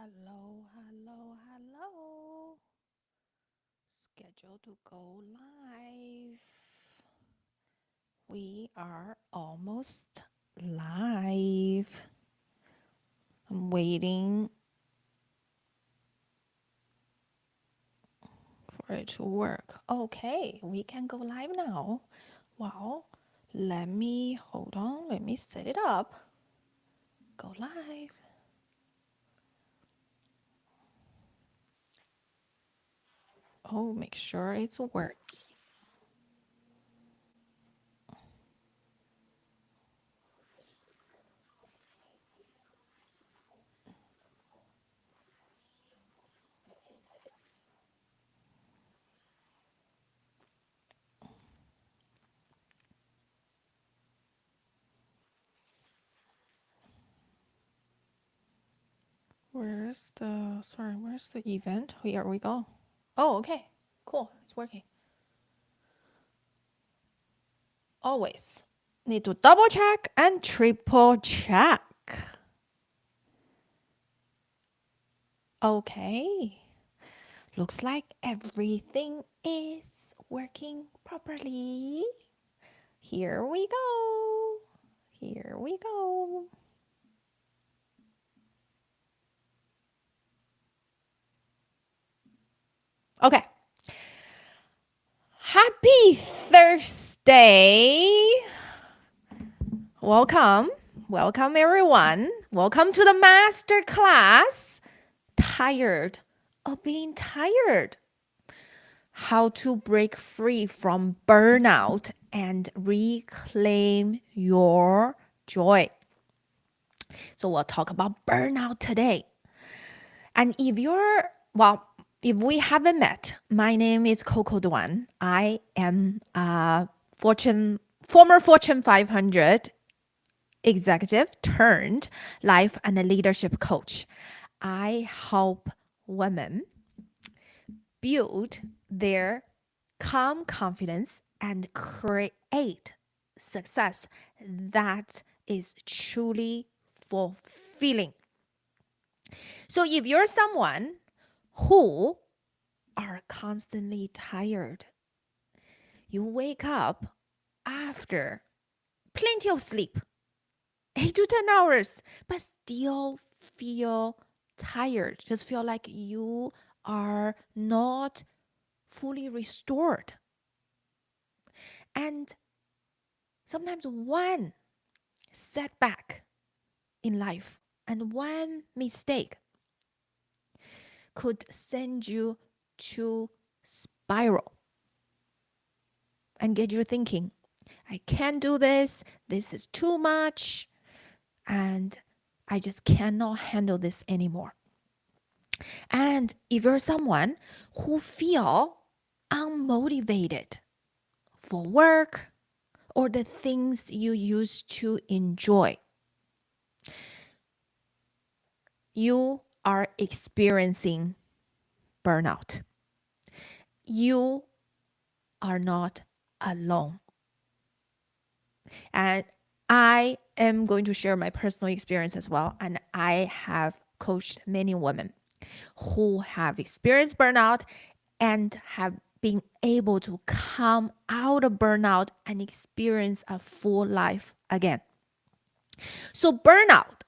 Hello, hello, hello. Scheduled to go live. We are almost live. I'm waiting for it to work. Okay, we can go live now. Well, let me hold on. Let me set it up. Go live. Oh, make sure it's working. Where's the event? Here we go. Oh, okay. Cool. It's working. Always need to double check and triple check. Okay. Looks like everything is working properly. Here we go. Here we go. Okay. Happy Thursday. Welcome. Welcome, everyone. Welcome to the master class. Tired of being tired. How to break free from burnout and reclaim your joy. So we'll talk about burnout today. And if we haven't met, my name is Coco Duan. I am a former Fortune 500 executive turned life and leadership coach. I help women build their calm confidence and create success that is truly fulfilling. So if you're someone who are constantly tired, you wake up after plenty of sleep, 8 to 10 hours, but still feel tired, just feel like you are not fully restored. And sometimes one setback in life and one mistake could send you to spiral and get you thinking, I can't do this, this is too much, and I just cannot handle this anymore. And if you're someone who feel unmotivated for work or the things you used to enjoy, you are experiencing burnout. You are not alone. And I am going to share my personal experience as well. And I have coached many women who have experienced burnout and have been able to come out of burnout and experience a full life again. So, burnout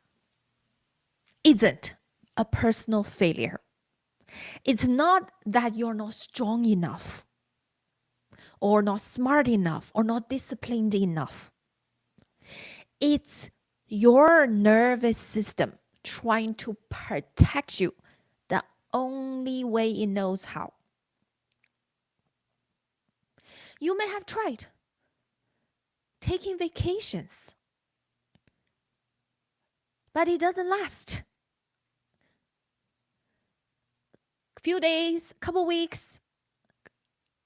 isn't a personal failure. It's not that you're not strong enough or not smart enough or not disciplined enough. It's your nervous system trying to protect you the only way it knows how. You may have tried taking vacations, but it doesn't last. A few days, couple weeks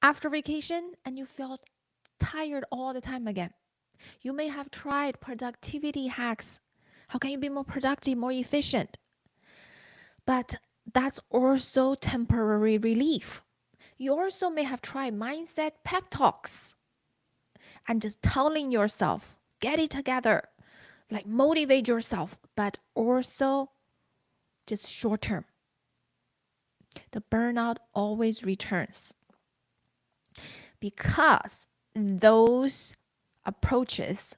after vacation, and you feel tired all the time again. You may have tried productivity hacks. How can you be more productive, more efficient? But that's also temporary relief. You also may have tried mindset pep talks and just telling yourself, get it together, like motivate yourself, but also just short term. The burnout always returns because those approaches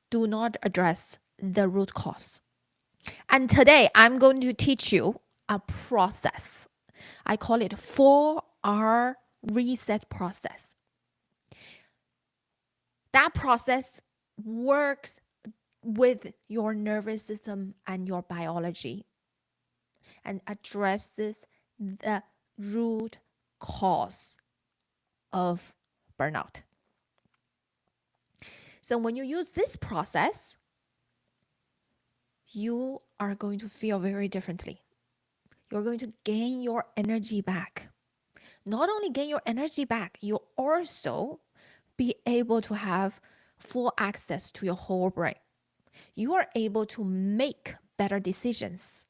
do not address the root cause. And today I'm going to teach you a process. I call it 4R reset process. That process works with your nervous system and your biology and addresses the root cause of burnout. So when you use this process, you are going to feel very differently. You're going to gain your energy back. Not only gain your energy back, you also be able to have full access to your whole brain. You are able to make better decisions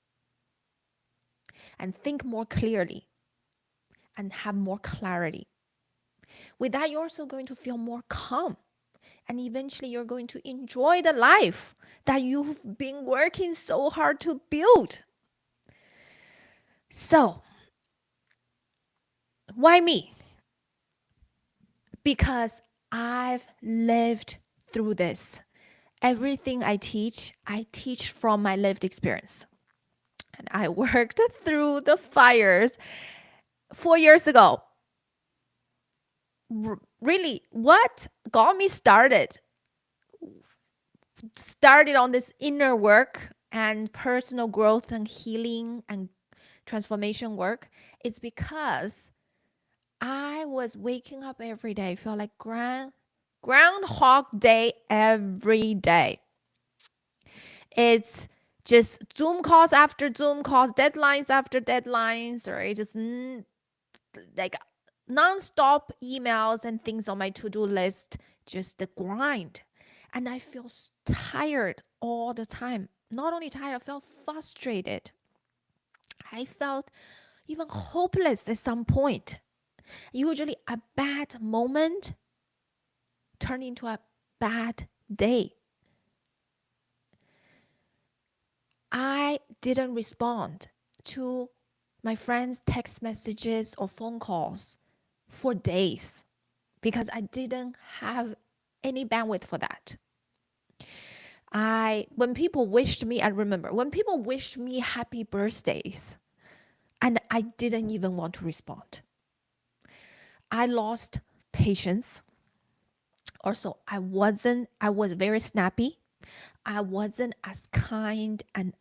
and think more clearly and have more clarity. With that, you're also going to feel more calm. And eventually you're going to enjoy the life that you've been working so hard to build. So, why me? Because I've lived through this. Everything I teach from my lived experience. And I worked through the fires 4 years ago. Really, what got me started on this inner work and personal growth and healing and transformation work is because I was waking up every day, felt like Groundhog Day every day. It's just Zoom calls after Zoom calls, deadlines after deadlines, or it's just like non-stop emails and things on my to-do list, just the grind. And I feel tired all the time. Not only tired, I felt frustrated. I felt even hopeless at some point. Usually a bad moment turned into a bad day. I didn't respond to my friends' text messages or phone calls for days because I didn't have any bandwidth for that. When people wished me, I remember when people wished me happy birthdays, and I didn't even want to respond. I lost patience. Also, I was very snappy. I wasn't as kind and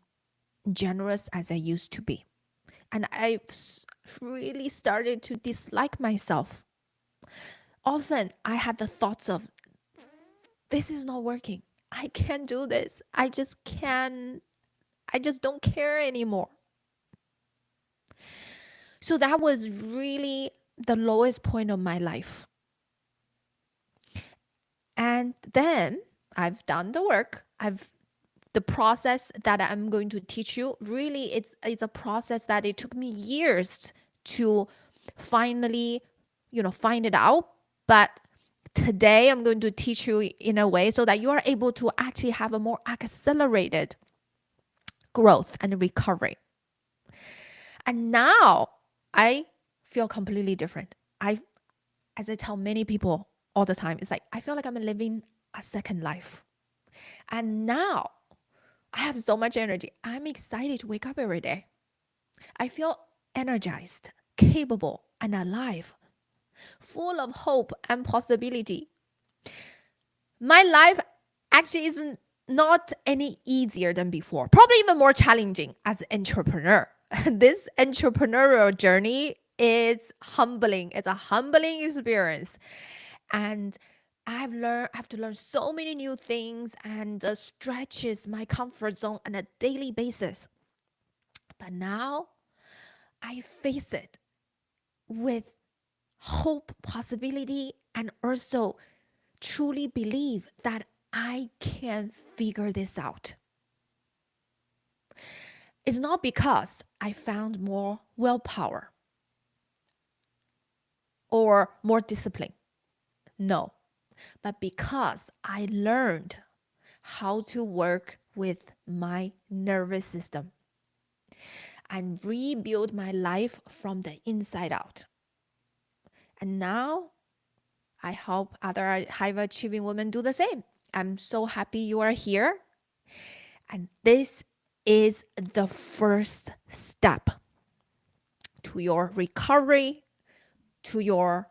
generous as I used to be. And I really started to dislike myself. Often I had the thoughts of, this is not working. I can't do this. I just don't care anymore. So that was really the lowest point of my life. And then I've done the work. The process that I'm going to teach you, really it's a process that it took me years to finally, find it out. But today I'm going to teach you in a way so that you are able to actually have a more accelerated growth and recovery. And now I feel completely different. As I tell many people all the time, it's like I feel like I'm living a second life. And now I have so much energy. I'm excited to wake up every day. I feel energized, capable, and alive, full of hope and possibility. My life actually isn't not any easier than before, probably even more challenging as an entrepreneur. This entrepreneurial journey is humbling. It's a humbling experience. And I have to learn so many new things and stretches my comfort zone on a daily basis. But now I face it with hope, possibility, and also truly believe that I can figure this out. It's not because I found more willpower or more discipline. No, but because I learned how to work with my nervous system and rebuild my life from the inside out. And now I hope other high achieving women do the same. I'm so happy you are here. And this is the first step to your recovery, to your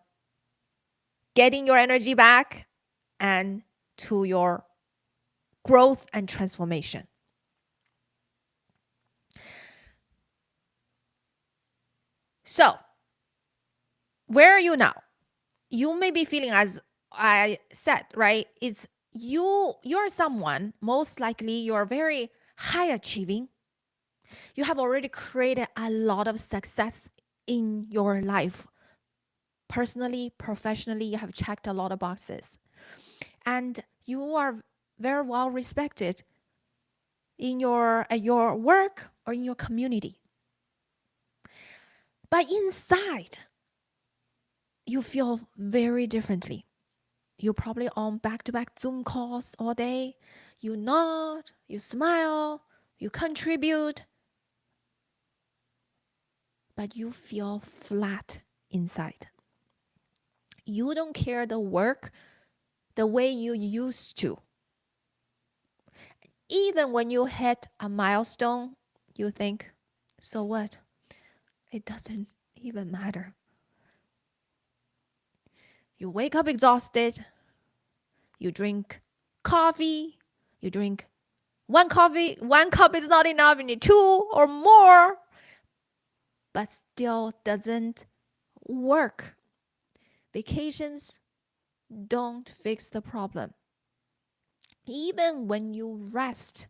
getting your energy back, and to your growth and transformation. So, where are you now? You may be feeling, as I said, right? It's you're someone, most likely you're very high achieving. You have already created a lot of success in your life. Personally, professionally, you have checked a lot of boxes. And you are very well respected in your work or in your community. But inside, you feel very differently. You're probably on back-to-back Zoom calls all day. You nod, you smile, you contribute, but you feel flat inside. You don't care the work the way you used to. Even when you hit a milestone, you think, so what? It doesn't even matter. You wake up exhausted. You drink coffee. You drink one coffee. One cup is not enough. You need two or more. But still doesn't work. Vacations don't fix the problem. Even when you rest,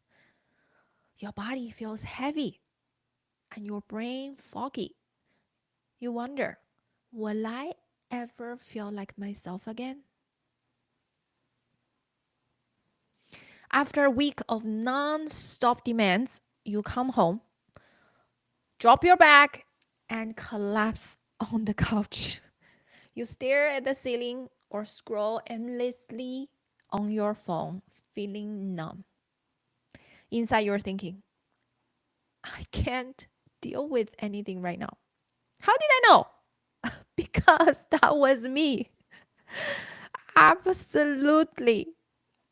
your body feels heavy and your brain foggy. You wonder, will I ever feel like myself again? After a week of non-stop demands, you come home, drop your bag, and collapse on the couch. You stare at the ceiling or scroll endlessly on your phone, feeling numb. Inside, you're thinking, I can't deal with anything right now. How did I know? Because that was me. Absolutely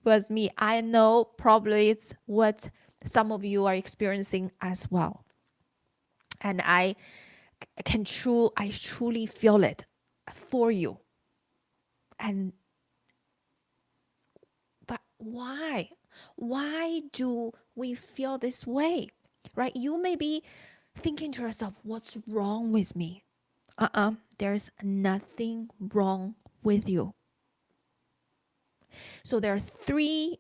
was me. I know probably it's what some of you are experiencing as well. And I truly feel it for you. And but why? Why do we feel this way? Right? You may be thinking to yourself, what's wrong with me? There's nothing wrong with you. So there are three.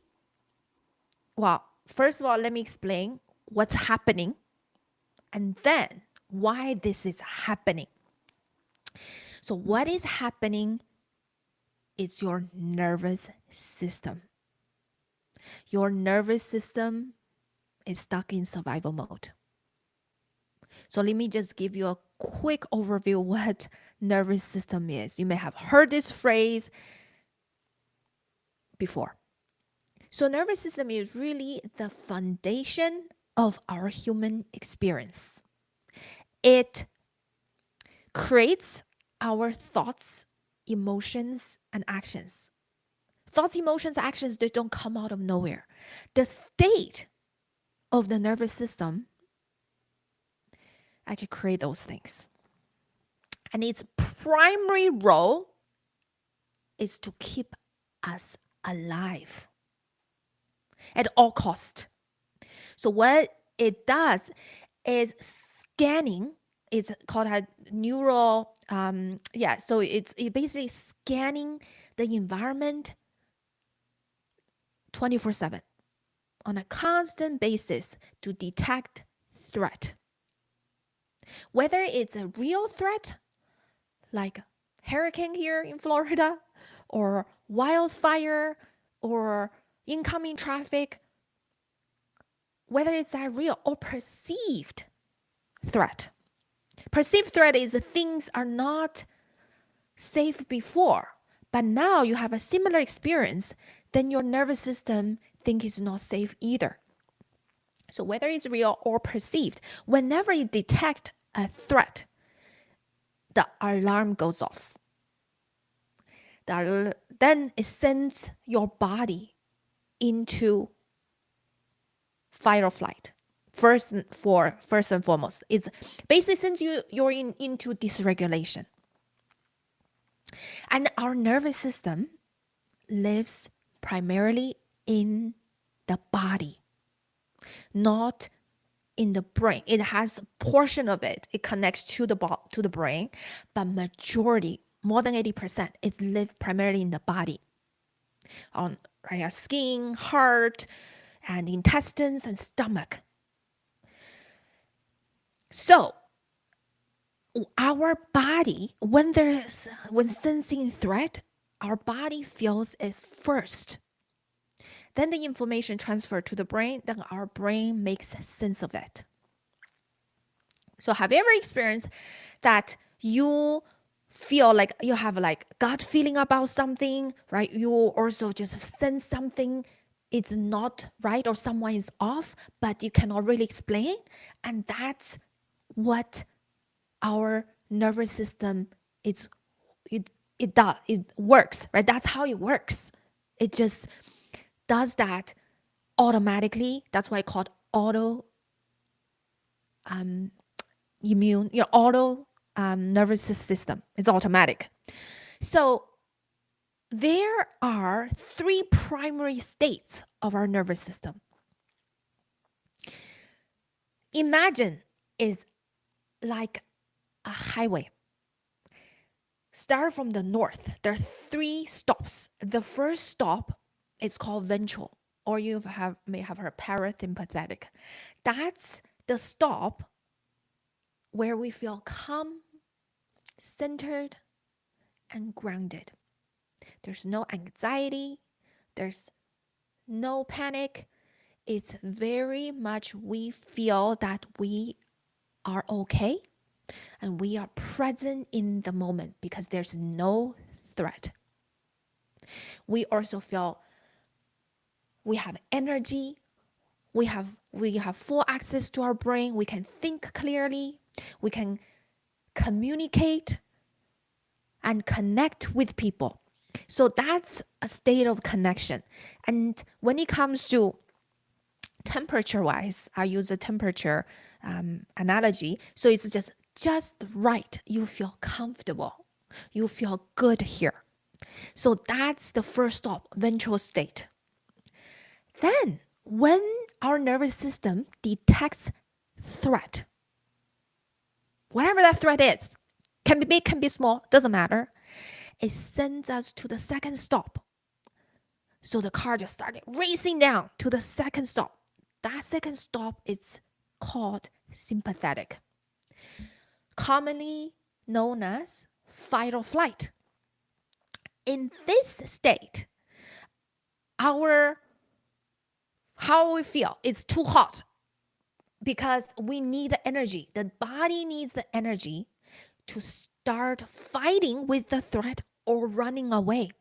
Well, first of all, let me explain what's happening and then why this is happening. So what is happening is your nervous system. Your nervous system is stuck in survival mode. So let me just give you a quick overview what nervous system is. You may have heard this phrase before. So nervous system is really the foundation of our human experience. It creates our thoughts, emotions, and actions. Thoughts, emotions, actions, they don't come out of nowhere. The state of the nervous system actually create those things. And its primary role is to keep us alive at all cost. So what it does is scanning. It's called a neural, so it's basically scanning the environment 24/7 on a constant basis to detect threat. Whether it's a real threat, like hurricane here in Florida, or wildfire, or incoming traffic, whether it's a real or perceived threat. Perceived threat is things are not safe before, but now you have a similar experience, then your nervous system think it's not safe either. So whether it's real or perceived, whenever you detect a threat, the alarm goes off. Then it sends your body into fight or flight. First and foremost, it's basically since you're into dysregulation. And our nervous system lives primarily in the body, not in the brain. It has a portion of it. It connects to the brain, but majority, more than 80%, it's live primarily in the body, on right, skin, heart, and intestines and stomach. So our body, when sensing threat, our body feels it first. Then the information transferred to the brain, then our brain makes sense of it. So have you ever experienced that you feel like you have like gut feeling about something, right? You also just sense something it's not right or someone is off, but you cannot really explain. And that's what our nervous system it does. It works, right? That's how it works. It just does that automatically. That's why it's called auto auto nervous system. It's automatic. So there are three primary states of our nervous system. Imagine it's like a highway. Start from the north. There are three stops. The first stop, it's called ventral, or you may have heard parasympathetic. That's the stop where we feel calm, centered, and grounded. There's no anxiety. There's no panic. It's very much we feel that we are okay and we are present in the moment because there's no threat. We also feel we have energy. We have full access to our brain. We can think clearly. We can communicate and connect with people. So that's a state of connection. And when it comes to temperature-wise, I use a temperature analogy. So it's just right. You feel comfortable. You feel good here. So that's the first stop, ventral state. Then when our nervous system detects threat, whatever that threat is, can be big, can be small, doesn't matter, it sends us to the second stop. So the car just started racing down to the second stop. That second stop is called sympathetic, commonly known as fight or flight. In this state, how we feel, it's too hot because we need the energy. The body needs the energy to start fighting with the threat or running away.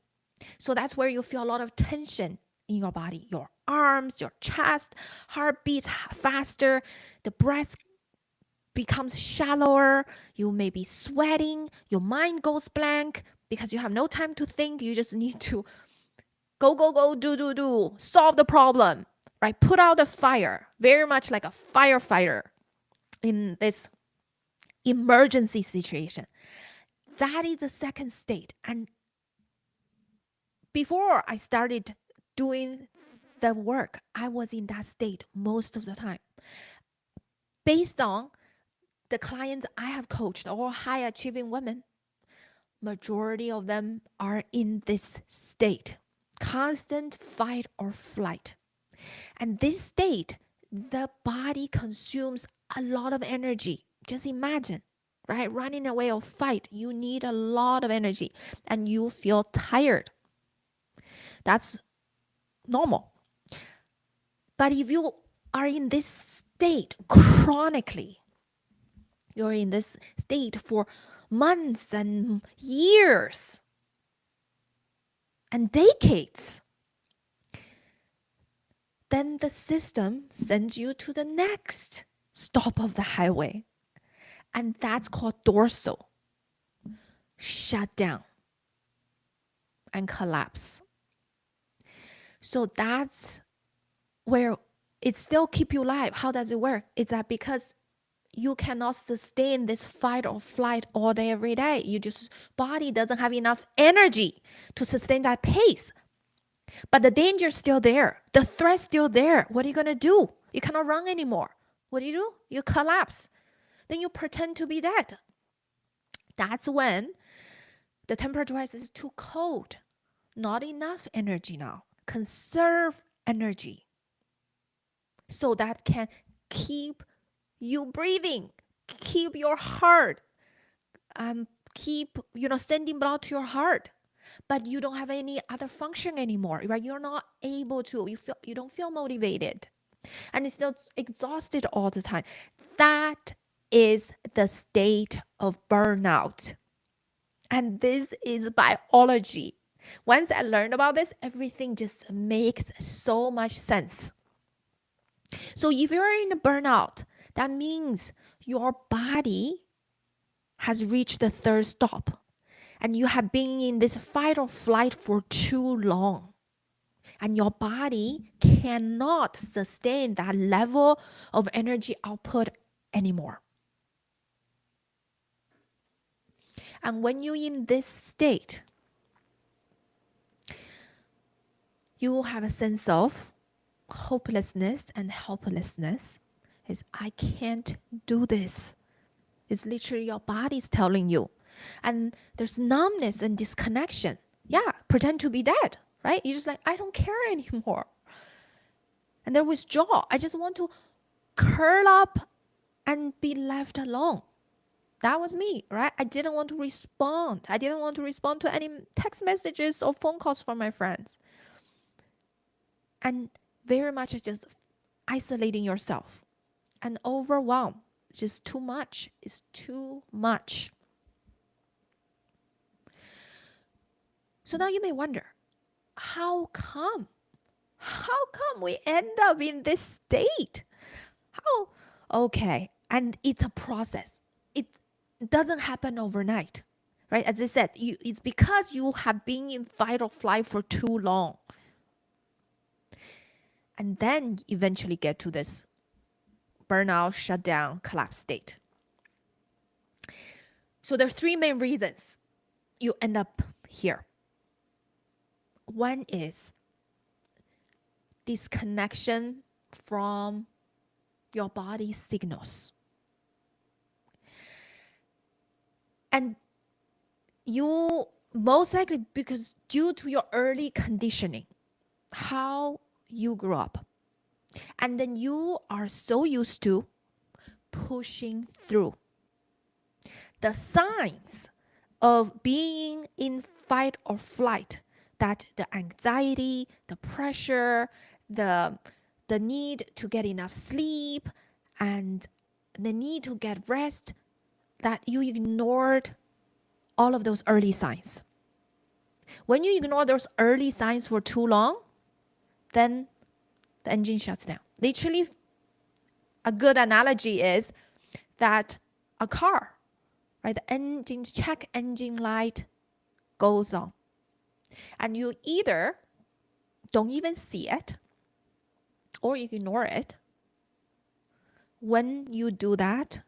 So that's where you feel a lot of tension in your body, your arms, your chest, heart beats faster, the breath becomes shallower, you may be sweating, your mind goes blank because you have no time to think. You just need to go, do, solve the problem, right? Put out the fire, very much like a firefighter in this emergency situation. That is the second state. And before I started doing the work, I was in that state most of the time. Based on the clients I have coached, or high achieving women, majority of them are in this state, constant fight or flight. And this state, the body consumes a lot of energy. Just imagine, right? Running away or fight, you need a lot of energy and you feel tired. That's normal. But if you are in this state chronically, you're in this state for months and years and decades, then the system sends you to the next stop of the highway. And that's called dorsal. Shut down and collapse. So that's where it still keep you alive. How does it work? It's that because you cannot sustain this fight or flight all day, every day. Body doesn't have enough energy to sustain that pace. But the danger is still there. The threat's still there. What are you going to do? You cannot run anymore. What do? You collapse. Then you pretend to be dead. That's when the temperature rise is too cold. Not enough energy now. Conserve energy so that can keep you breathing, keep your heart, keep sending blood to your heart. But you don't have any other function anymore, right? You're not able to. You don't feel motivated, and it's still exhausted all the time. That is the state of burnout, and this is biology. Once I learned about this, everything just makes so much sense. So if you're in a burnout, that means your body has reached the third stop. And you have been in this fight or flight for too long. And your body cannot sustain that level of energy output anymore. And when you're in this state, you will have a sense of hopelessness and helplessness. I can't do this. It's literally your body's telling you. And there's numbness and disconnection. Yeah, pretend to be dead, right? You're just like, I don't care anymore. And then withdraw. I just want to curl up and be left alone. That was me, right? I didn't want to respond. I didn't want to respond to any text messages or phone calls from my friends. And very much just isolating yourself and overwhelmed. Just too much. It's too much. So now you may wonder, how come? How come we end up in this state? How? Okay, and it's a process. It doesn't happen overnight, right? As I said, it's because you have been in fight or flight for too long. And then eventually get to this burnout, shutdown, collapse state. So there are three main reasons you end up here. One is disconnection from your body's signals. And you most likely, because due to your early conditioning, how you grew up, and then you are so used to pushing through. The signs of being in fight or flight, that the anxiety, the pressure, the need to get enough sleep, and the need to get rest, that you ignored all of those early signs. When you ignore those early signs for too long, then the engine shuts down. Literally, a good analogy is that a car, right? The check engine light goes on. And you either don't even see it or you ignore it. When you do that,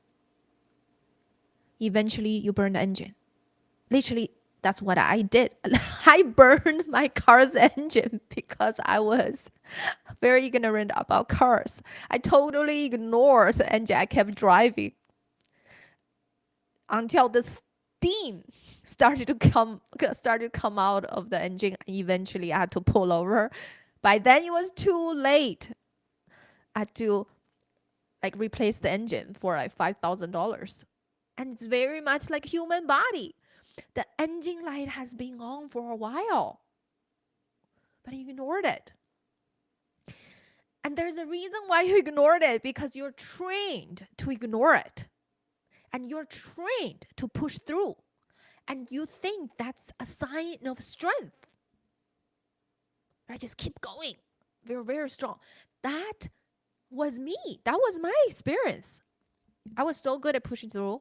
eventually you burn the engine. Literally, that's what I did. I burned my car's engine because I was very ignorant about cars. I totally ignored the engine. I kept driving until the steam started to come out of the engine. Eventually, I had to pull over. By then, it was too late. I had to replace the engine for $5,000. And it's very much like human body. The engine light has been on for a while, but you ignored it. And there's a reason why you ignored it, because you're trained to ignore it. And you're trained to push through. And you think that's a sign of strength. Right? Just keep going. very, very strong. That was me. That was my experience. I was so good at pushing through.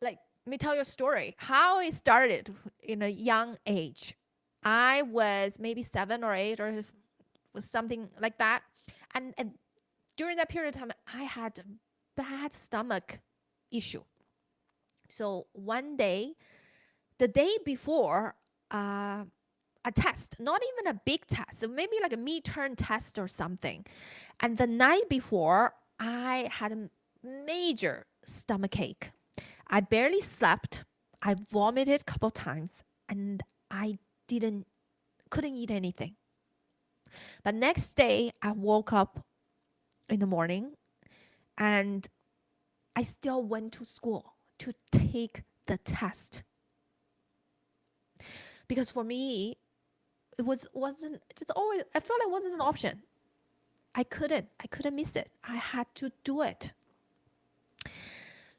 Like, let me tell you a story. How it started in a young age. I was maybe 7 or 8 or something like that. And during that period of time, I had bad stomach issue. So one day, the day before a test, not even a big test, so maybe like a midterm test or something. And the night before, I had a major stomach ache. I barely slept. I vomited a couple times and I didn't couldn't eat anything. But next day I woke up in the morning and I still went to school to take the test. Because for me, it wasn't just always I felt it wasn't an option. I couldn't miss it. I had to do it.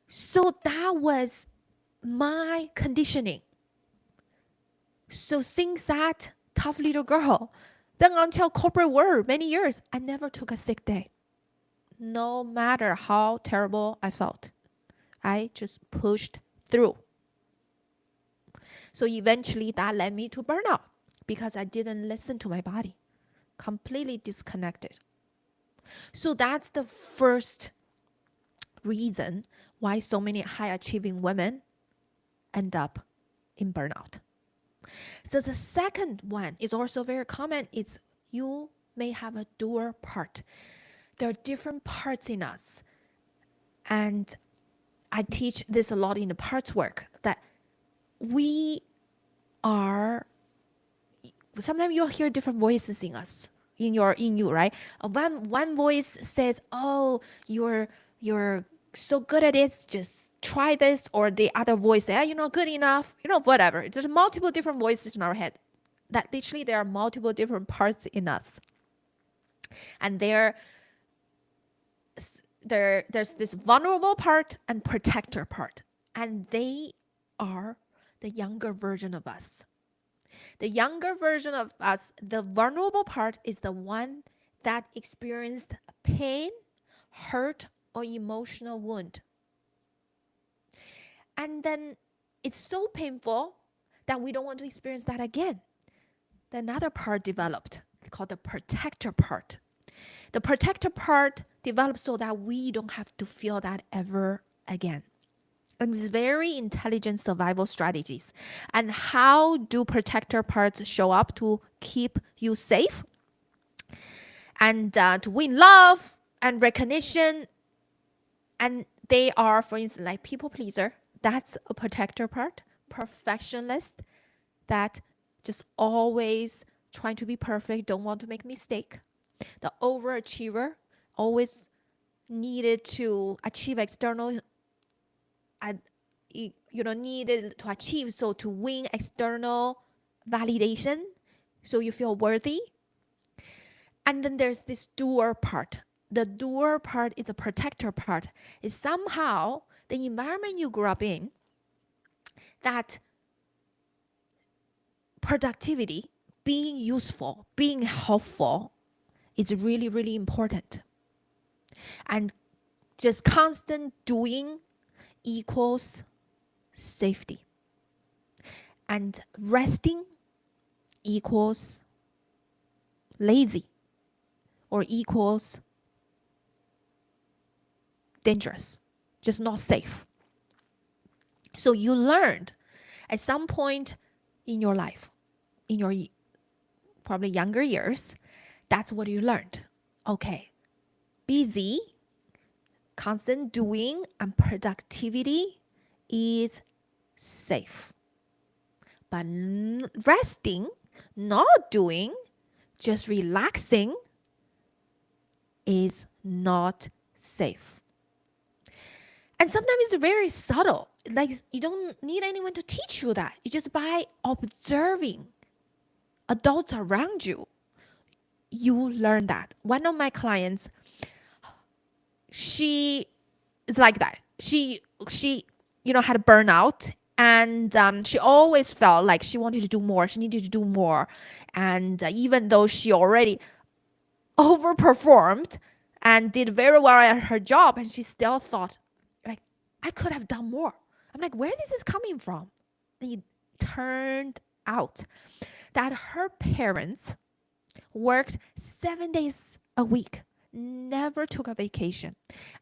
So that was my conditioning. So since that tough little girl, then until corporate world, many years, I never took a sick day. No matter how terrible I felt, I just pushed through. So eventually that led me to burnout because I didn't listen to my body, completely disconnected. So that's the first reason why so many high achieving women end up in burnout. So the second one is also very common. It's you may have a doer part. There are different parts in us. And I teach this a lot in the parts work that we are, sometimes you'll hear different voices in us, in you, right? One voice says, oh, you're so good at it, just try this. Or the other voice says, you're not good enough, whatever. There's multiple different voices in our head. That literally there are multiple different parts in us. And there's this vulnerable part and protector part. And they are the younger version of us. The younger version of us, the vulnerable part, is the one that experienced pain, hurt, or emotional wound. And then it's so painful that we don't want to experience that again. Another part developed called the protector part. The protector part developed so that we don't have to feel that ever again. And it's very intelligent survival strategies. And how do protector parts show up to keep you safe and to win love and recognition? And they are, for instance, like people pleaser. That's a protector part. Perfectionist, that just always trying to be perfect, don't want to make mistake. The overachiever, always needed to achieve external, needed to achieve, so to win external validation, so you feel worthy. And then there's this doer part. The doer part is a protector part. Is somehow the environment you grew up in, that productivity, being useful, being helpful is really, really important. And just constant doing equals safety. And resting equals lazy or equals dangerous, just not safe. So you learned at some point in your life, in your probably younger years, that's what you learned. Okay, busy, constant doing, and productivity is safe. But resting, not doing, just relaxing is not safe. And sometimes it's very subtle. Like you don't need anyone to teach you that. It's just by observing adults around you, you learn that. One of my clients, she is like that. She had a burnout And she always felt like she wanted to do more. She needed to do more. And even though she already overperformed and did very well at her job, and she still thought, like, I could have done more. I'm like, where is this coming from? And it turned out that her parents worked 7 days a week, never took a vacation,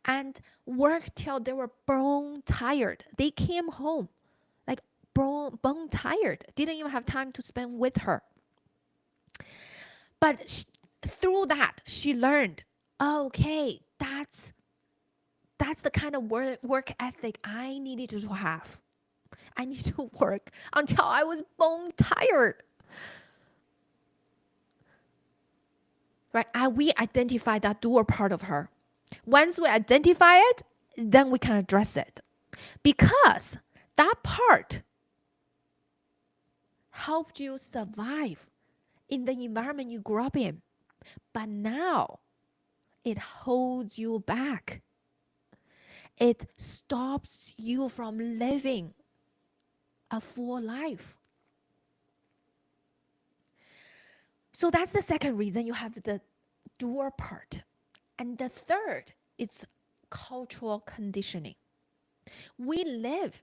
and worked till they were bone tired. They came home like bone tired, didn't even have time to spend with her. But through that, she learned, okay, that's the kind of work ethic I needed to have. I need to work until I was bone tired. Right? We identify that doer part of her. Once we identify it, then we can address it. Because that part helped you survive in the environment you grew up in. But now it holds you back. It stops you from living a full life. So that's the second reason you have the doer part. And the third, it's cultural conditioning. We live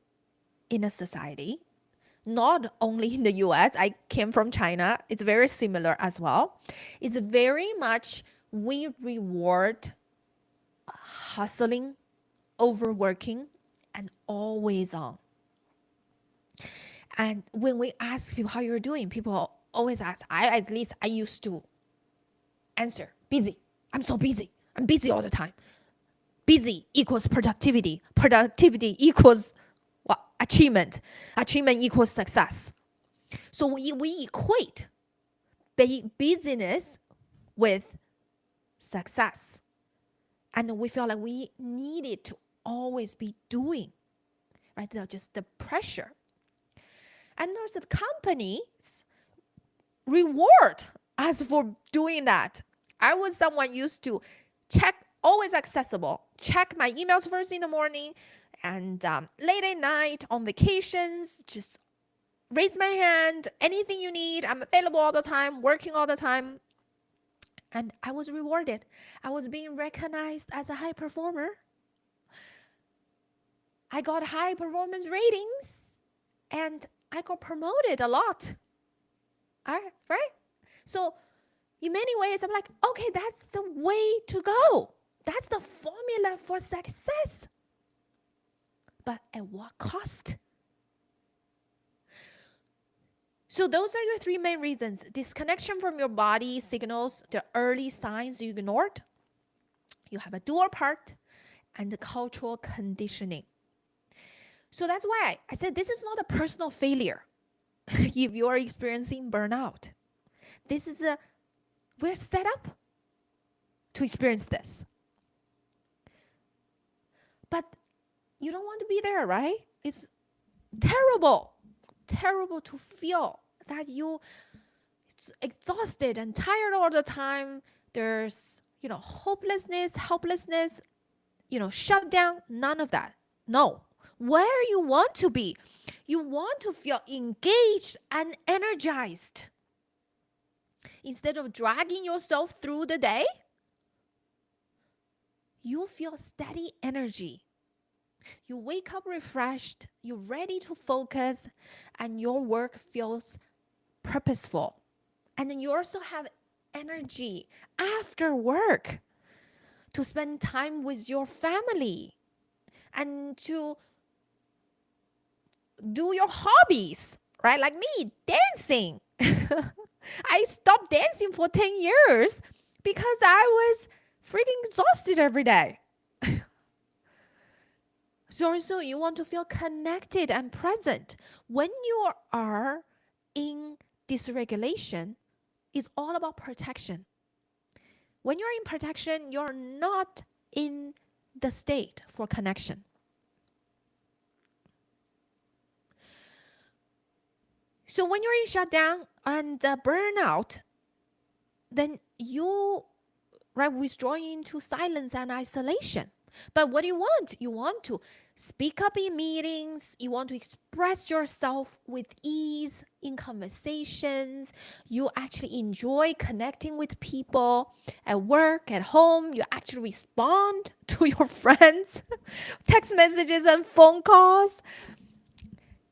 in a society, not only in the US, I came from China, it's very similar as well. It's very much, we reward hustling, overworking, and always on. And when we ask people how you're doing, people always ask, at least I used to answer, busy. I'm so busy. I'm busy all the time. Busy equals productivity. Productivity equals achievement. Achievement equals success. So we equate busyness with success. And we feel like we needed to always be doing, right? Just the pressure. And there's the companies reward us for doing that. I was someone used to check, always accessible, check my emails first in the morning, and late at night on vacations, just raise my hand, anything you need, I'm available all the time, working all the time. And I was rewarded. I was being recognized as a high performer. I got high performance ratings, and I got promoted a lot. Right? So in many ways, I'm like, okay, that's the way to go. That's the formula for success. But at what cost? So those are the three main reasons. Disconnection from your body signals the early signs you ignored. You have a doer part and the cultural conditioning. So that's why I said this is not a personal failure if you're experiencing burnout. We're set up to experience this. But you don't want to be there, right? It's terrible to feel that you're exhausted and tired all the time. There's, hopelessness, helplessness, shut down, none of that. No. Where you want to be, you want to feel engaged and energized. Instead of dragging yourself through the day, you feel steady energy. You wake up refreshed, you're ready to focus, and your work feels purposeful. And then you also have energy after work to spend time with your family and to do your hobbies, right? Like me, dancing. I stopped dancing for 10 years because I was freaking exhausted every day. So you want to feel connected and present. When you are in dysregulation, it's all about protection. When you're in protection, you're not in the state for connection. So when you're in shutdown and burnout, then you withdraw into silence and isolation. But what do you want? You want to speak up in meetings. You want to express yourself with ease in conversations. You actually enjoy connecting with people at work, at home. You actually respond to your friends, text messages and phone calls.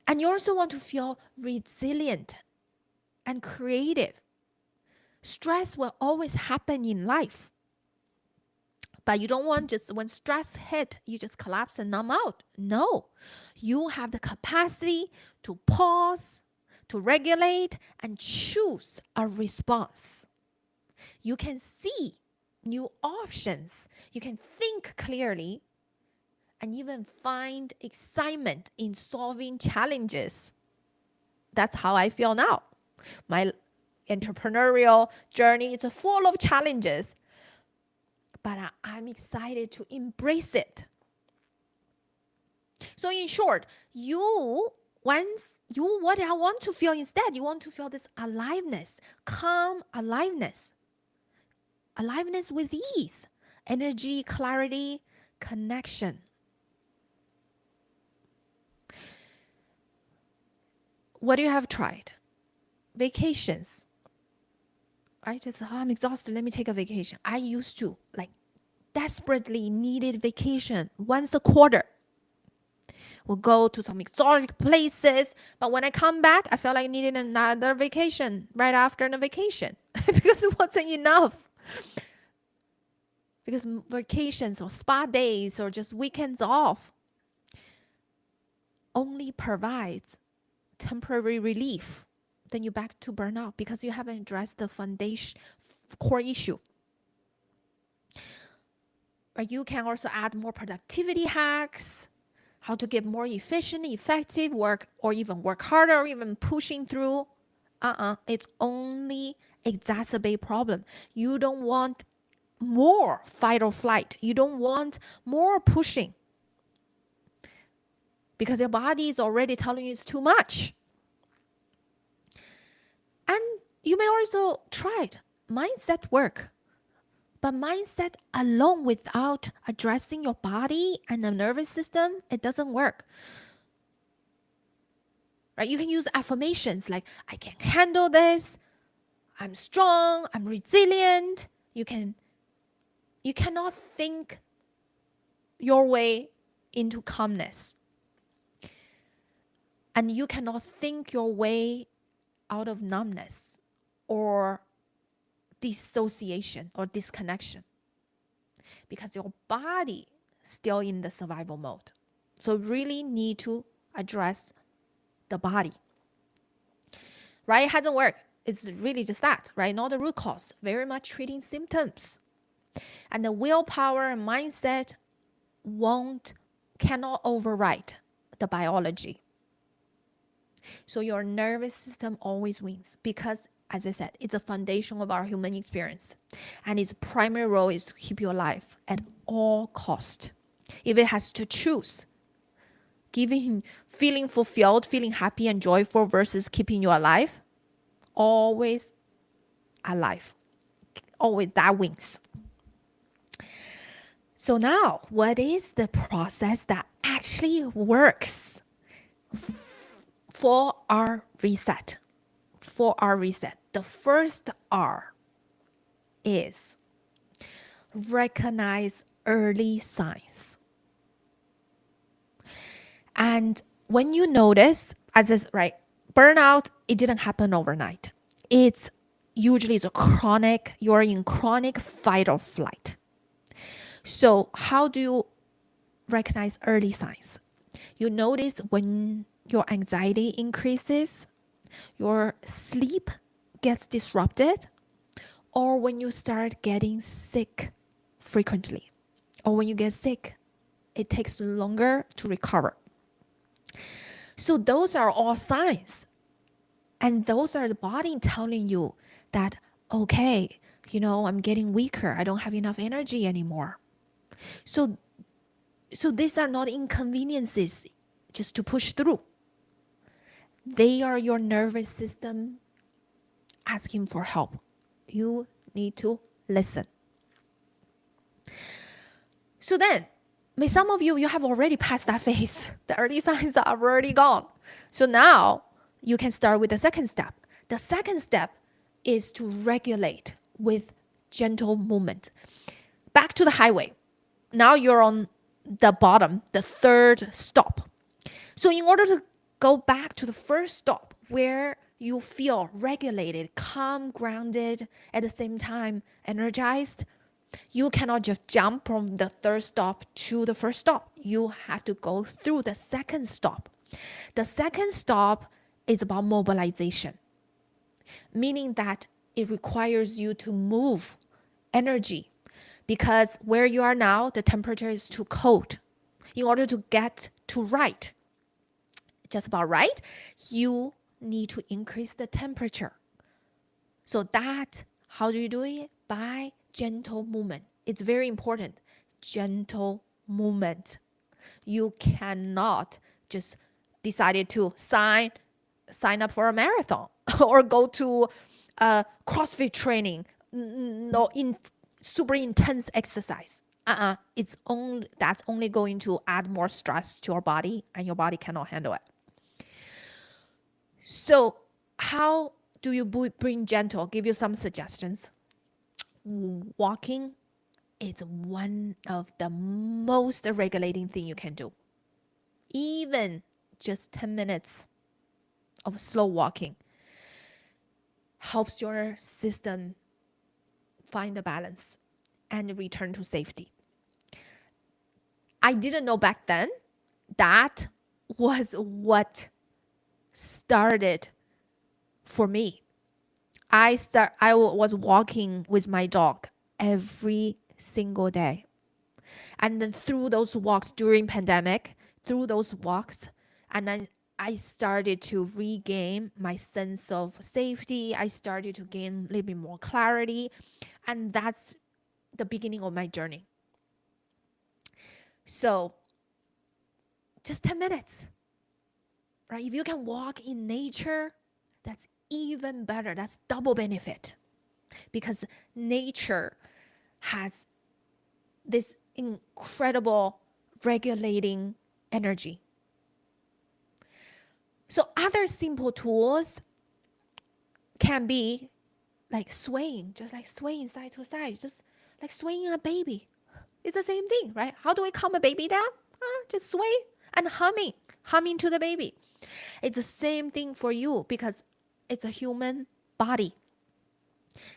And you also want to feel resilient and creative. Stress will always happen in life. But you don't want just when stress hit, you just collapse and numb out. No, you have the capacity to pause, to regulate, and choose a response. You can see new options. You can think clearly and even find excitement in solving challenges. That's how I feel now. My entrepreneurial journey is full of challenges, but I'm excited to embrace it. So in short, what I want to feel instead, you want to feel this aliveness, calm aliveness with ease, energy, clarity, connection. What do you have tried? Vacations. I'm exhausted. Let me take a vacation. I used to desperately needed vacation once a quarter. We'll go to some exotic places, but when I come back, I felt like I needed another vacation right after the vacation because it wasn't enough. Because vacations or spa days or just weekends off only provides temporary relief. Then you're back to burnout because you haven't addressed the foundation core issue. Or you can also add more productivity hacks, how to get more efficient, effective work, or even work harder, or even pushing through. It's only exacerbate problem. You don't want more fight or flight. You don't want more pushing because your body is already telling you it's too much. And you may also try mindset work. But mindset alone without addressing your body and the nervous system, it doesn't work. Right? You can use affirmations like, I can handle this, I'm strong, I'm resilient. You cannot think your way into calmness. And you cannot think your way out of numbness or dissociation or disconnection because your body is still in the survival mode. So really need to address the body. Right? It hasn't worked. It's really just that, right? Not the root cause, very much treating symptoms. And the willpower and mindset cannot override the biology. So your nervous system always wins because, as I said, it's a foundation of our human experience. And its primary role is to keep you alive at all cost. If it has to choose, feeling fulfilled, feeling happy and joyful versus keeping you alive, always alive. Always that wins. So now, what is the process that actually works for our reset? For our reset, the first R is recognize early signs. And when you notice, burnout, it didn't happen overnight. It's usually you're in chronic fight or flight. So how do you recognize early signs? You notice when your anxiety increases, your sleep gets disrupted, or when you start getting sick frequently, or when you get sick, it takes longer to recover. So those are all signs. And those are the body telling you that, okay, I'm getting weaker. I don't have enough energy anymore. So these are not inconveniences just to push through. They are your nervous system asking for help. You need to listen. So then, some of you have already passed that phase. The early signs are already gone. So now you can start with the second step. The second step is to regulate with gentle movement. Back to the highway. Now you're on the bottom, the third stop. So in order to go back to the first stop where you feel regulated, calm, grounded, at the same time energized, you cannot just jump from the third stop to the first stop. You have to go through the second stop. The second stop is about mobilization, meaning that it requires you to move energy, because where you are now, the temperature is too cold. In order to get to right, just about right, you need to increase the temperature. So that, how do you do it? By gentle movement. It's very important. Gentle movement. You cannot just decided to sign up for a marathon or go to CrossFit training, no, in super intense exercise. That's only going to add more stress to your body, and your body cannot handle it. So how do you bring gentle? I'll give you some suggestions. Walking is one of the most regulating thing you can do. Even just 10 minutes of slow walking helps your system find the balance and return to safety. I didn't know back then that was what started for me. I was walking with my dog every single day. And then through those walks during pandemic, and then I started to regain my sense of safety. I started to gain a little bit more clarity. And that's the beginning of my journey. So just 10 minutes, right? If you can walk in nature, that's even better. That's double benefit, because nature has this incredible regulating energy. So other simple tools can be like swaying, just like swaying side to side, just like swaying a baby. It's the same thing, right? How do we calm a baby down? Just sway and humming to the baby. It's the same thing for you, because it's a human body.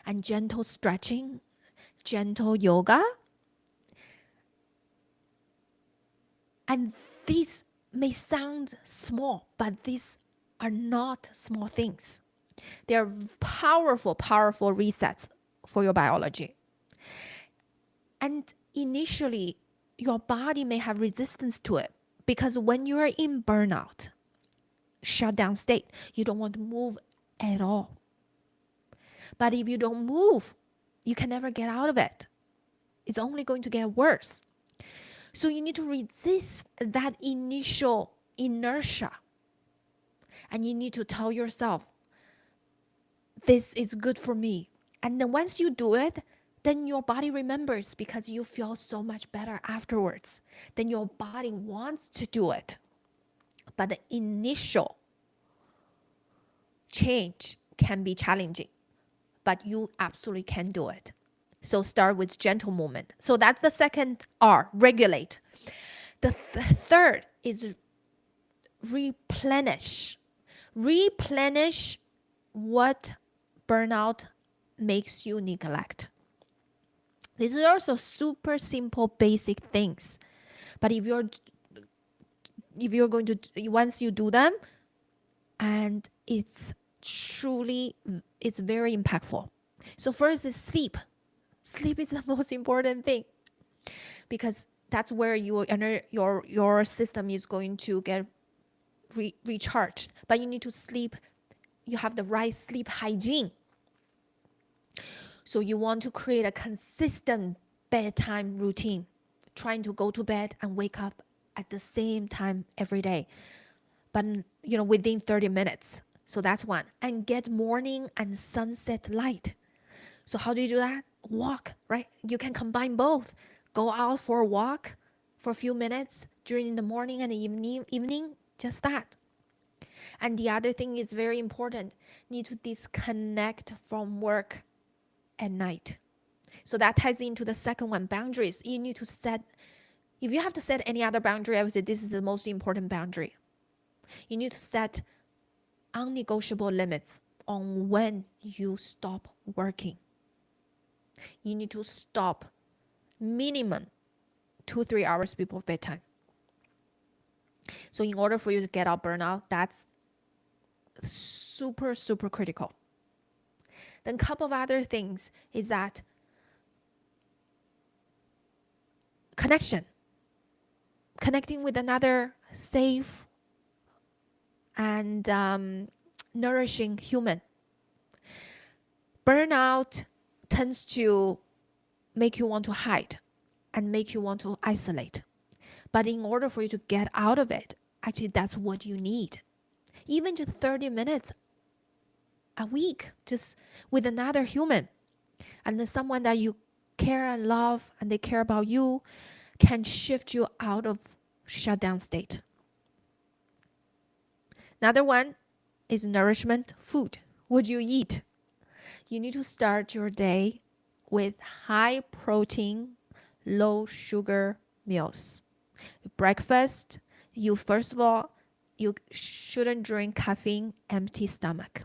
And gentle stretching, gentle yoga. And these may sound small, but these are not small things. They are powerful, powerful resets for your biology. And initially, your body may have resistance to it, because when you are in burnout, shutdown state, you don't want to move at all. But if you don't move, you can never get out of it. It's only going to get worse. So you need to resist that initial inertia. And you need to tell yourself, this is good for me. And then once you do it, then your body remembers, because you feel so much better afterwards. Then your body wants to do it. But the initial change can be challenging, but you absolutely can do it. So start with gentle movement. So that's the second R, regulate. The third is replenish. Replenish what burnout makes you neglect. These are also super simple, basic things. But if you're going to, once you do them, and it's very impactful. So first is sleep. Sleep is the most important thing, because that's where your system is going to get recharged. But you need to sleep. You have the right sleep hygiene. So you want to create a consistent bedtime routine, trying to go to bed and wake up at the same time every day, but within 30 minutes. So that's one. And get morning and sunset light. So how do you do that? Walk, right? You can combine both. Go out for a walk for a few minutes during the morning and the evening, just that. And the other thing is very important, need to disconnect from work at night. So that ties into the second one, boundaries. You need to set, if you have to set any other boundary, I would say this is the most important boundary. You need to set unnegotiable limits on when you stop working. You need to stop minimum 2-3 hours before bedtime. So in order for you to get out burnout, that's super, super critical. Then a couple of other things is that connecting with another safe and nourishing human. Burnout tends to make you want to hide and make you want to isolate. But in order for you to get out of it, actually that's what you need. Even just 30 minutes a week, just with another human, and then someone that you care and love and they care about you, can shift you out of shutdown state. Another one is nourishment, food. What do you eat? You need to start your day with high protein, low sugar meals. Breakfast, first of all, you shouldn't drink caffeine empty stomach,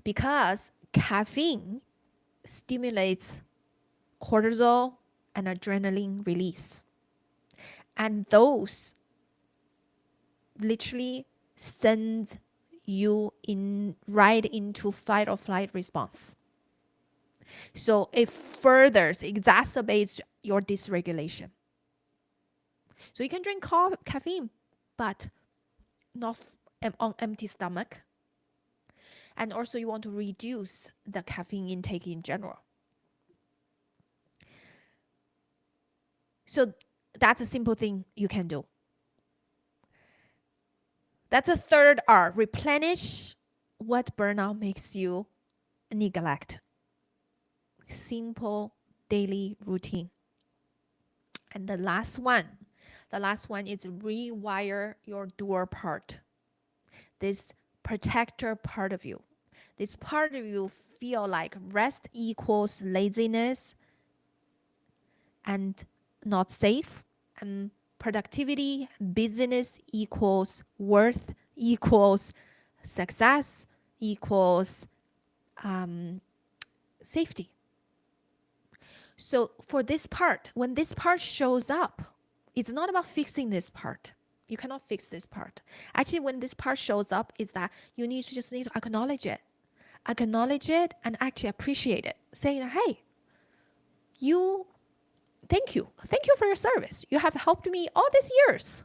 because caffeine stimulates cortisol and adrenaline release. And those literally send you right into fight or flight response. So it further exacerbates your dysregulation. So you can drink caffeine, but not on empty stomach. And also you want to reduce the caffeine intake in general. So that's a simple thing you can do. That's a third R, replenish what burnout makes you neglect. Simple daily routine. And the last one is rewire your doer part. This protector part of you. This part of you feel like rest equals laziness and not safe, and productivity, business equals worth, equals success, equals safety. So for this part, when this part shows up, it's not about fixing this part. You cannot fix this part. Actually, when this part shows up, is that you need to acknowledge it. Acknowledge it and actually appreciate it. Saying, hey, thank you. Thank you for your service. You have helped me all these years.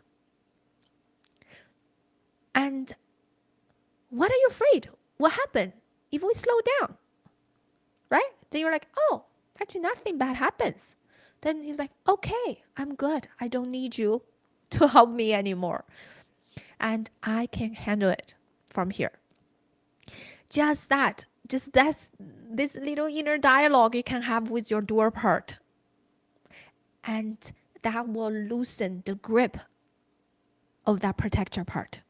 And what are you afraid? What happened if we slow down? Right? Then you're like, oh, actually nothing bad happens. Then he's like, okay, I'm good. I don't need you to help me anymore. And I can handle it from here. Just that's this little inner dialogue you can have with your doer part. And that will loosen the grip of that protector part.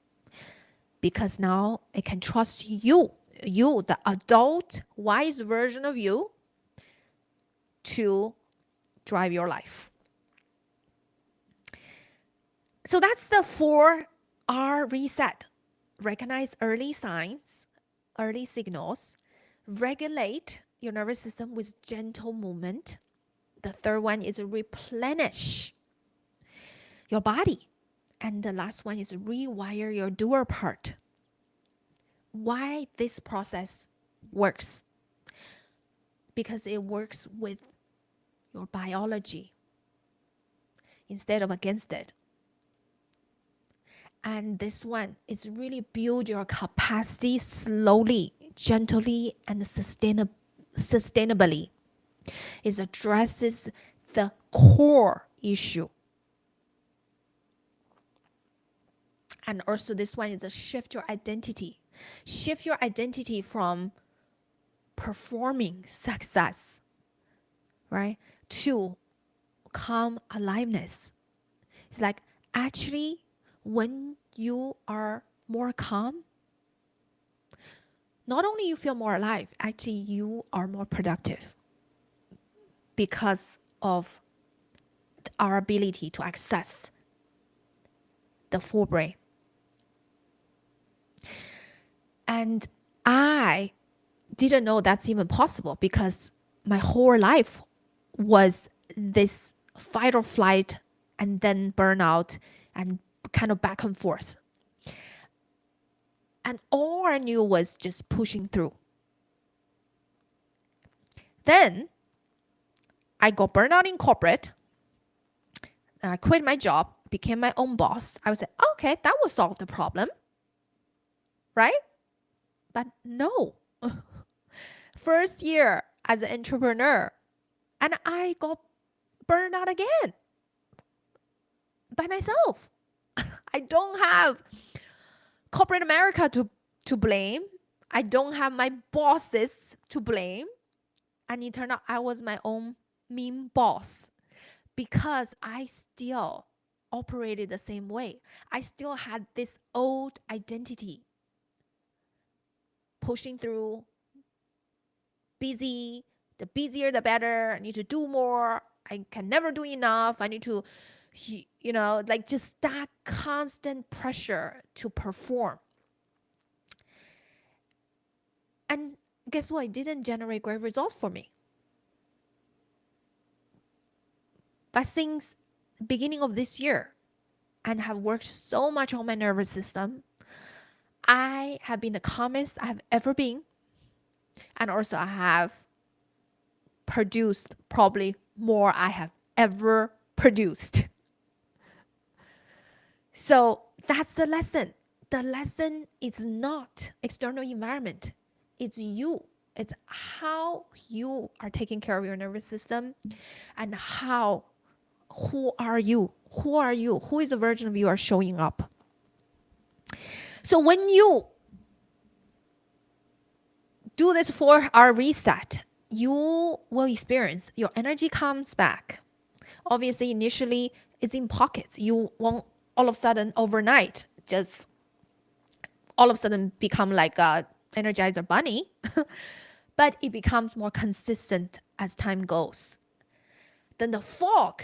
Because now it can trust you, the adult, wise version of you, to drive your life. So that's the 4R reset. Recognize early signs, early signals. Regulate your nervous system with gentle movement. The third one is replenish your body. And the last one is rewire your doer part. Why this process works? Because it works with your biology instead of against it. And this one is really build your capacity slowly, gently, and sustainably. It addresses the core issue. And also this one is a shift your identity. Shift your identity from performing success, right, to calm aliveness. It's like actually when you are more calm, not only you feel more alive, actually you are more productive because of our ability to access the full brain. And I didn't know that's even possible because my whole life was this fight or flight and then burnout and kind of back and forth. And all I knew was just pushing through. Then I got burned out in corporate. I quit my job, became my own boss. I would say, okay, that will solve the problem, right? But no. First year as an entrepreneur, and I got burned out again by myself. I don't have corporate America to blame. I don't have my bosses to blame. And it turned out I was my own mean boss because I still operated the same way. I still had this old identity. Pushing through, busy, the busier the better. I need to do more. I can never do enough. I need to, like just that constant pressure to perform. And guess what? It didn't generate great results for me. But since beginning of this year, and have worked so much on my nervous system, I have been the calmest I have ever been. And also I have produced probably more I have ever produced. So that's the lesson. The lesson is not external environment. It's you. It's how you are taking care of your nervous system and who are you? Who are you? Who is the version of you are showing up? So when you do this 4-hour reset, you will experience your energy comes back. Obviously, initially, it's in pockets. You won't all of a sudden overnight just all of a sudden become like a Energizer bunny, but it becomes more consistent as time goes. Then the fog,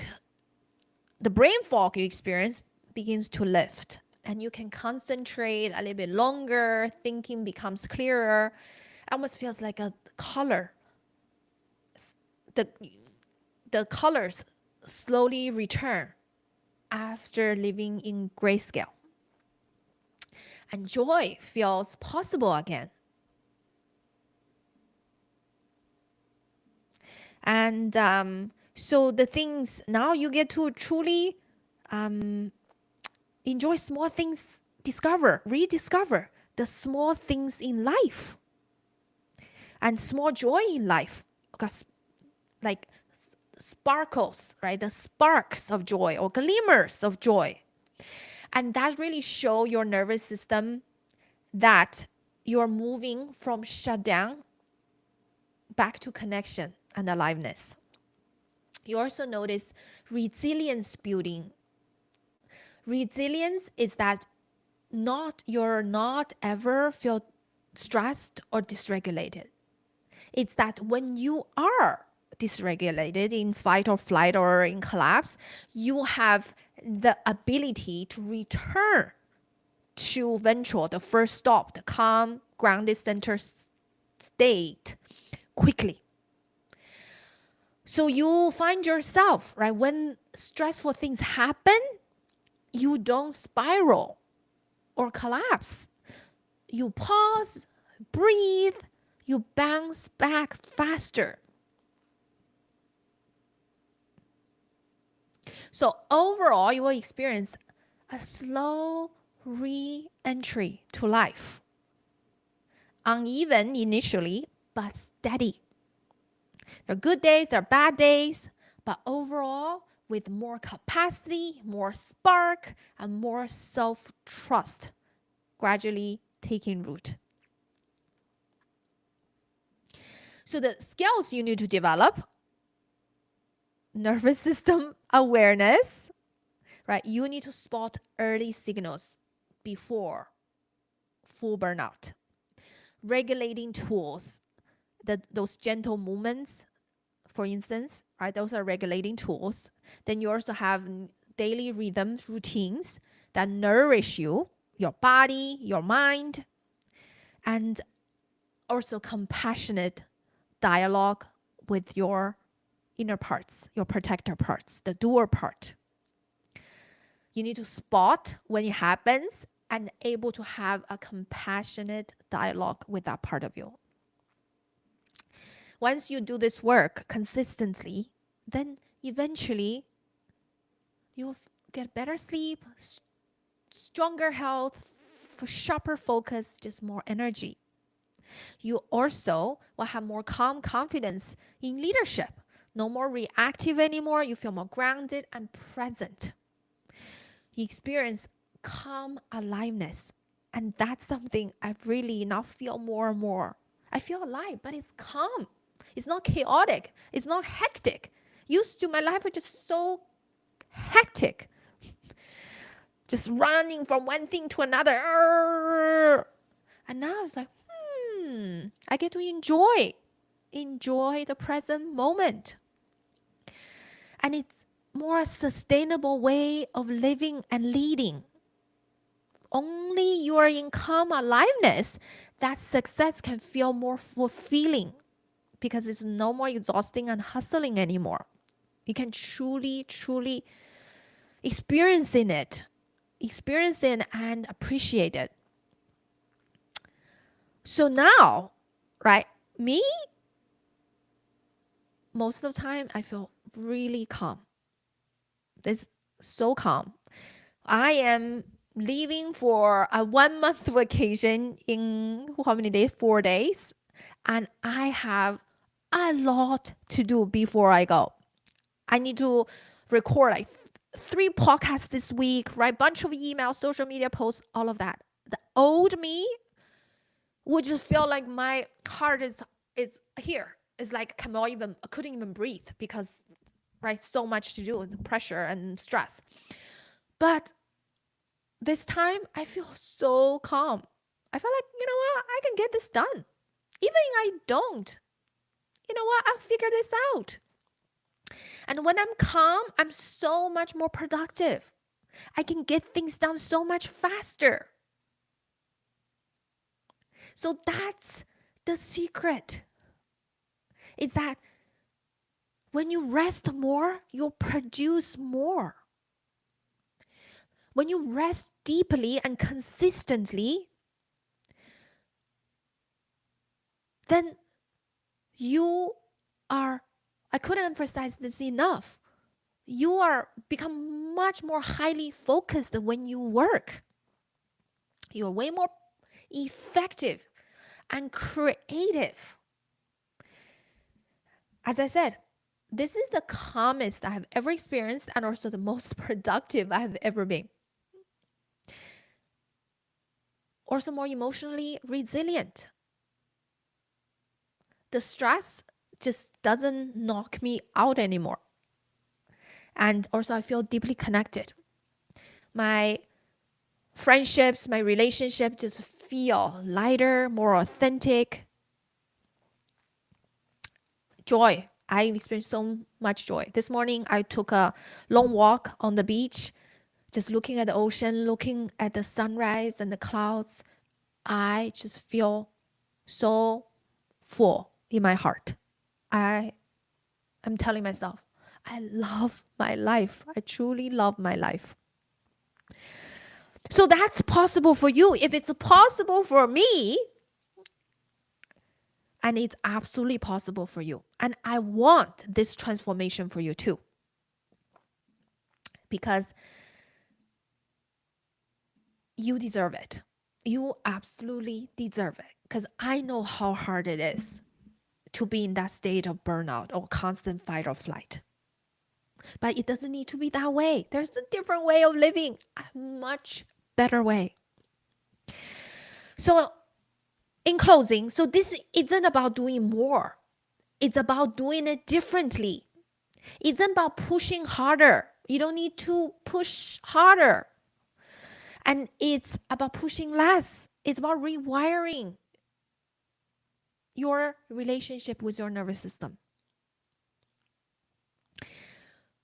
the brain fog you experience begins to lift and you can concentrate a little bit longer, thinking becomes clearer, almost feels like a color. The colors slowly return after living in grayscale. And joy feels possible again. And so the things, now you get to truly enjoy small things, rediscover the small things in life. And small joy in life. Because like sparkles, right? The sparks of joy or glimmers of joy. And that really show your nervous system that you're moving from shutdown back to connection and aliveness. You also notice resilience building. Resilience is that you're not ever feel stressed or dysregulated. It's that when you are dysregulated in fight or flight or in collapse, you have the ability to return to ventral, the first stop, the calm, grounded center state quickly. So you find yourself, right, when stressful things happen, you don't spiral or collapse. You pause, breathe, you bounce back faster. So overall, you will experience a slow re-entry to life. Uneven initially, but steady. There are good days, there are bad days, but overall, with more capacity, more spark, and more self-trust gradually taking root. So the skills you need to develop nervous system awareness, right? You need to spot early signals before full burnout. Regulating tools, those gentle movements, for instance, right? Those are regulating tools. Then you also have daily rhythms, routines that nourish you, your body, your mind, and also compassionate dialogue with your inner parts, your protector parts, the doer part. You need to spot when it happens and able to have a compassionate dialogue with that part of you. Once you do this work consistently, then eventually you'll get better sleep, stronger health, sharper focus, just more energy. You also will have more calm confidence in leadership. No more reactive anymore. You feel more grounded and present. You experience calm aliveness. And that's something I really now feel more and more. I feel alive, but it's calm. It's not chaotic. It's not hectic. Used to, my life was just so hectic. Just running from one thing to another. And now it's like, I get to enjoy the present moment. And it's more sustainable way of living and leading. Only you are in calm aliveness that success can feel more fulfilling, because it's no more exhausting and hustling anymore. You can truly experience it and appreciate it. So now, right, me, most of the time I feel really calm. It's so calm. I am leaving for a 1 month vacation in how many days? 4 days. And I have a lot to do before I go. I need to record like 3 podcasts this week, write a bunch of emails, social media posts, all of that. The old me would just feel like my heart is here. It's like I couldn't even breathe because, right, so much to do, the pressure and stress. But this time I feel so calm. I feel like, you know what, I can get this done. Even if I don't, you know what, I'll figure this out. And when I'm calm, I'm so much more productive. I can get things done so much faster. So that's the secret. It's that when you rest more, you'll produce more. When you rest deeply and consistently, then you are, I couldn't emphasize this enough, you are become much more highly focused when you work. You're way more effective and creative. As I said, this is the calmest I have ever experienced and also the most productive I have ever been. Also more emotionally resilient. The stress just doesn't knock me out anymore. And also I feel deeply connected. My friendships, my relationship just feel lighter, more authentic. Joy. I experienced so much joy. This morning, I took a long walk on the beach, just looking at the ocean, looking at the sunrise and the clouds. I just feel so full in my heart. I'm telling myself, I love my life. I truly love my life. So that's possible for you. If it's possible for me, and it's absolutely possible for you. And I want this transformation for you too. Because you deserve it. You absolutely deserve it. Because I know how hard it is to be in that state of burnout or constant fight or flight. But it doesn't need to be that way. There's a different way of living, a much better way. So in closing, so this isn't about doing more. It's about doing it differently. It's about pushing harder. You don't need to push harder. And it's about pushing less. It's about rewiring your relationship with your nervous system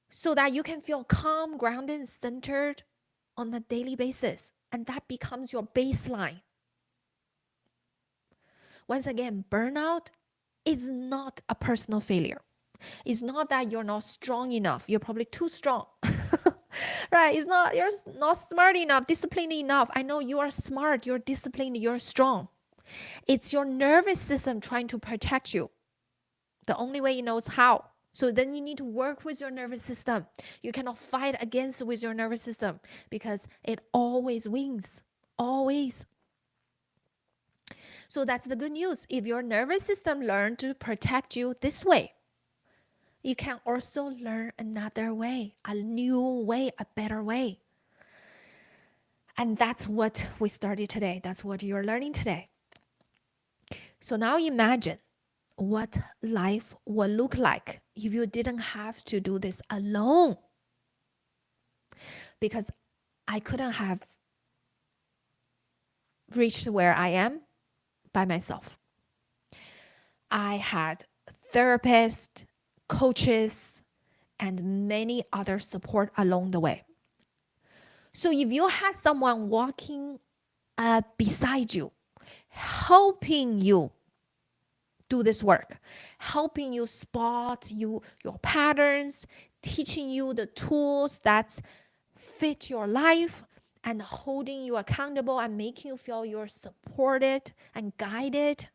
so that you can feel calm, grounded, and centered on a daily basis. And that becomes your baseline. Once again, burnout is not a personal failure. It's not that you're not strong enough. You're probably too strong. Right? It's not you're not smart enough, disciplined enough. I know you are smart, you're disciplined, you're strong. It's your nervous system trying to protect you. The only way it knows how. So then you need to work with your nervous system. You cannot fight against with your nervous system because it always wins. Always. So that's the good news. If your nervous system learned to protect you this way, you can also learn another way, a new way, a better way. And that's what we started today. That's what you're learning today. So now imagine what life would look like if you didn't have to do this alone. Because I couldn't have reached where I am by myself. I had therapists, coaches, and many other support along the way. So if you had someone walking beside you, helping you do this work, helping you spot your patterns, teaching you the tools that fit your life, and holding you accountable and making you feel you're supported and guided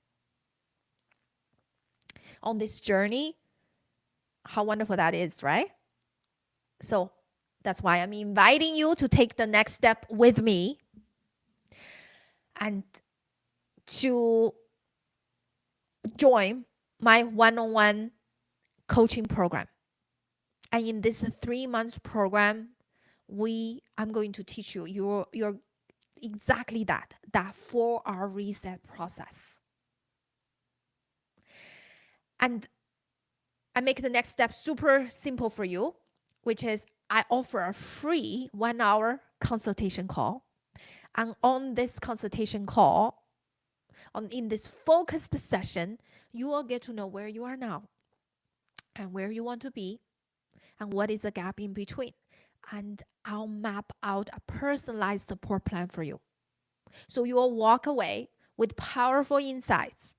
on this journey, how wonderful that is, right? So that's why I'm inviting you to take the next step with me and to join my one-on-one coaching program. And in this 3 months program, I'm going to teach you your exactly that 4-hour reset process. And I make the next step super simple for you, which is I offer a free 1-hour consultation call. And on this consultation call, in this focused session, you will get to know where you are now and where you want to be and what is the gap in between. And I'll map out a personalized support plan for you. So you will walk away with powerful insights,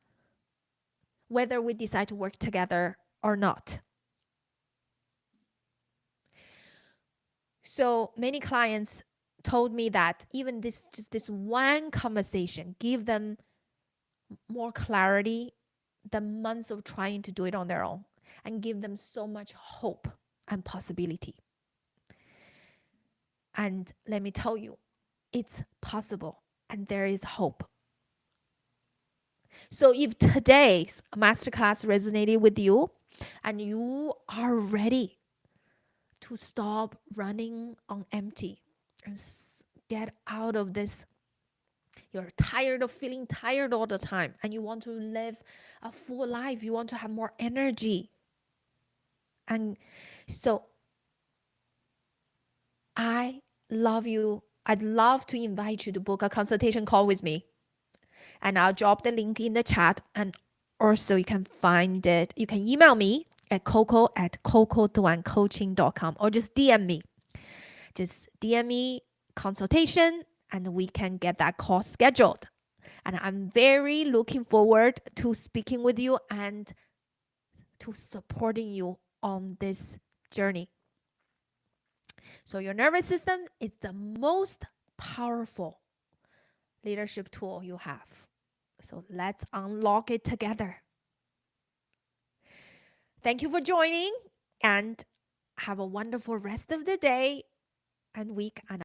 whether we decide to work together or not. So many clients told me that even this one conversation give them more clarity than months of trying to do it on their own, and give them so much hope and possibility. And let me tell you, it's possible and there is hope. So if today's masterclass resonated with you and you are ready to stop running on empty and get out of this, you're tired of feeling tired all the time and you want to live a full life, you want to have more energy. And so I love you. I'd love to invite you to book a consultation call with me. And I'll drop the link in the chat. And also you can find it. You can email me at coco@cocoduancoaching.com or just DM me. Just DM me consultation and we can get that call scheduled. And I'm very looking forward to speaking with you and to supporting you on this journey. So your nervous system is the most powerful leadership tool you have. So let's unlock it together. Thank you for joining and have a wonderful rest of the day and week. And